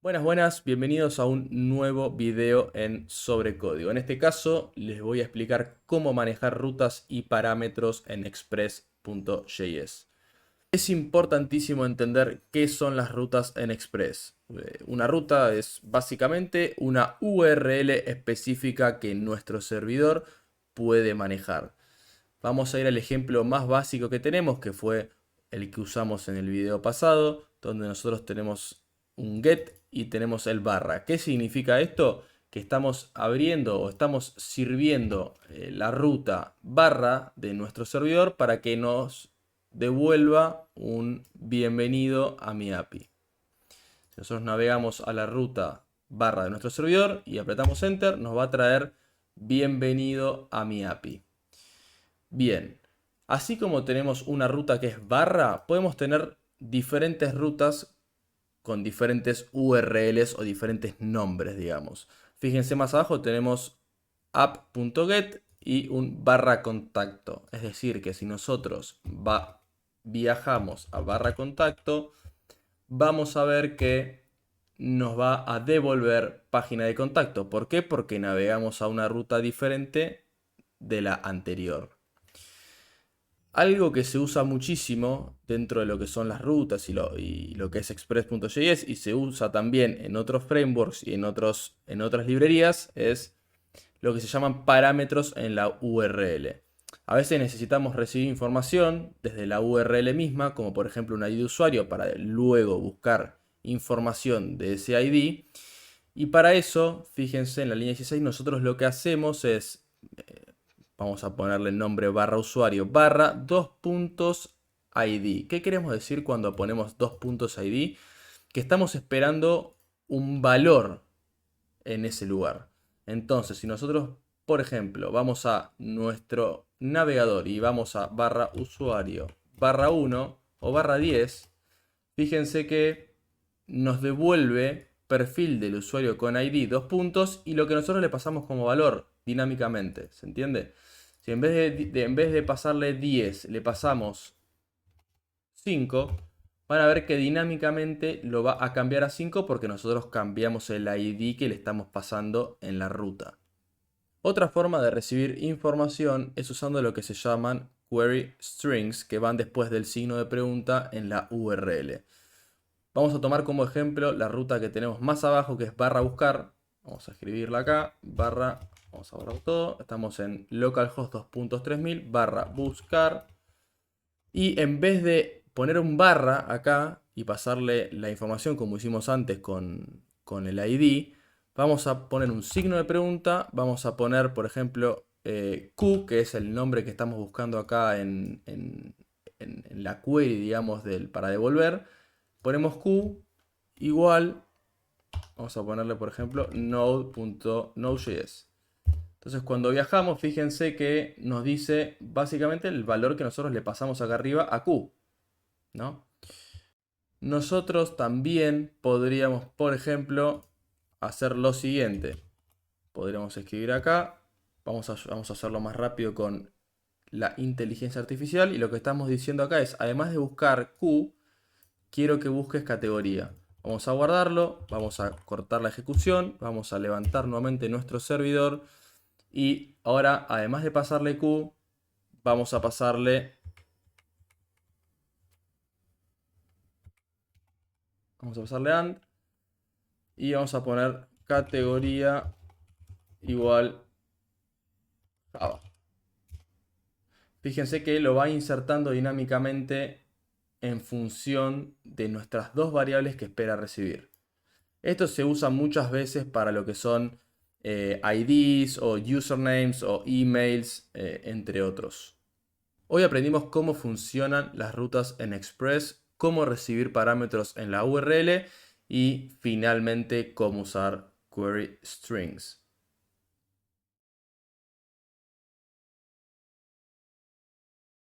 Buenas, buenas, bienvenidos a un nuevo video en Sobre Código. En este caso les voy a explicar cómo manejar rutas y parámetros en Express.js. Es importantísimo entender qué son las rutas en Express. Una ruta es básicamente una URL específica que nuestro servidor puede manejar. Vamos a ir al ejemplo más básico que tenemos, que fue el que usamos en el video pasado, donde nosotros tenemos un get y tenemos el barra. ¿Qué significa esto? Que estamos abriendo o estamos sirviendo la ruta barra de nuestro servidor para que nos devuelva un bienvenido a mi API. Si nosotros navegamos a la ruta barra de nuestro servidor y apretamos enter, nos va a traer bienvenido a mi API. Bien, así como tenemos una ruta que es barra, podemos tener diferentes rutas con diferentes URLs o diferentes nombres, digamos. Fíjense más abajo tenemos app.get y un barra contacto. Es decir, que si nosotros viajamos a barra contacto, vamos a ver que nos va a devolver página de contacto. ¿Por qué? Porque navegamos a una ruta diferente de la anterior. Algo que se usa muchísimo dentro de lo que son las rutas y lo que es Express.js y se usa también en otros frameworks y en otras librerías es lo que se llaman parámetros en la URL. A veces necesitamos recibir información desde la URL misma, como por ejemplo un ID de usuario, para luego buscar información de ese ID. Y para eso, fíjense en la línea 16, nosotros lo que hacemos es vamos a ponerle el nombre barra usuario barra dos puntos ID. ¿Qué queremos decir cuando ponemos dos puntos ID? Que estamos esperando un valor en ese lugar. Entonces, si nosotros, por ejemplo, vamos a nuestro navegador y vamos a barra usuario barra 1 o barra 10, fíjense que nos devuelve perfil del usuario con ID dos puntos y lo que nosotros le pasamos como valor dinámicamente. ¿Se entiende? Si en vez de pasarle 10 le pasamos 5, van a ver que dinámicamente lo va a cambiar a 5 porque nosotros cambiamos el ID que le estamos pasando en la ruta. Otra forma de recibir información es usando lo que se llaman query strings, que van después del signo de pregunta en la URL. Vamos a tomar como ejemplo la ruta que tenemos más abajo, que es barra buscar. Vamos a escribirla acá, barra, vamos a borrar todo. Estamos en localhost 2.3000 barra buscar. Y en vez de poner un barra acá y pasarle la información como hicimos antes con el ID, vamos a poner un signo de pregunta. Vamos a poner, por ejemplo, Q, que es el nombre que estamos buscando acá en la query, digamos, para devolver. Ponemos Q igual, vamos a ponerle por ejemplo node.node.js. Entonces cuando viajamos, fíjense que nos dice básicamente el valor que nosotros le pasamos acá arriba a Q, ¿no? Nosotros también podríamos, por ejemplo, hacer lo siguiente. Podríamos escribir acá, vamos a hacerlo más rápido con la inteligencia artificial y lo que estamos diciendo acá es, además de buscar Q, quiero que busques categoría. Vamos a guardarlo, vamos a cortar la ejecución, vamos a levantar nuevamente nuestro servidor y ahora, además de pasarle Q, vamos a pasarle, AND y vamos a poner categoría igual Java. Fíjense que lo va insertando dinámicamente en función de nuestras dos variables que espera recibir. Esto se usa muchas veces para lo que son IDs o usernames o emails, entre otros. Hoy aprendimos cómo funcionan las rutas en Express, cómo recibir parámetros en la URL y finalmente cómo usar query strings.